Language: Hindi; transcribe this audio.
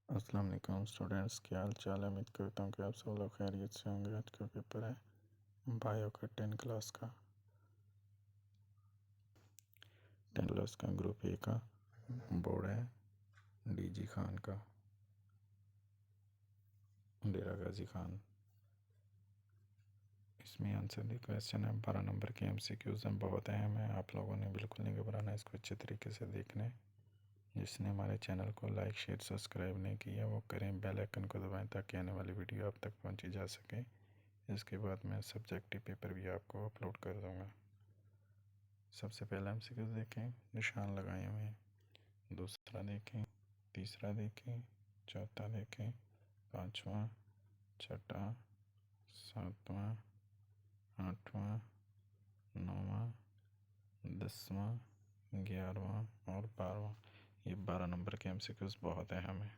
अस्सलाम वालेकुम स्टूडेंट्स, क्या हाल चाल है। उम्मीद करता हूँ कि आप सब लोग खैरियत से होंगे। आज का पेपर है बायो का 10 क्लास का ग्रुप ए का बोर्ड है डीजी खान का, डेरा गाजी खान। इसमें आंसर दी क्वेश्चन है 12 नंबर के एमसीक्यूज हैं, बहुत अहम है। आप लोगों ने बिल्कुल नहीं घबराना, इसको अच्छे तरीके से देखने। जिसने हमारे चैनल को लाइक शेयर सब्सक्राइब नहीं किया वो करें, बेल आइकन को दबाएं ताकि आने वाली वीडियो आप तक पहुंची जा सके। इसके बाद मैं सब्जेक्टिव पेपर भी आपको अपलोड कर दूंगा। सबसे पहला एमसीक्यू देखें, निशान लगाए हुए हैं। दूसरा देखें, तीसरा देखें, चौथा देखें, पाँचवा, छठा, सातवां, आठवां, नौवां, 10वां, 11वां और 12वां। ये 12 नंबर के एमसीक्यूज बहुत अहम है।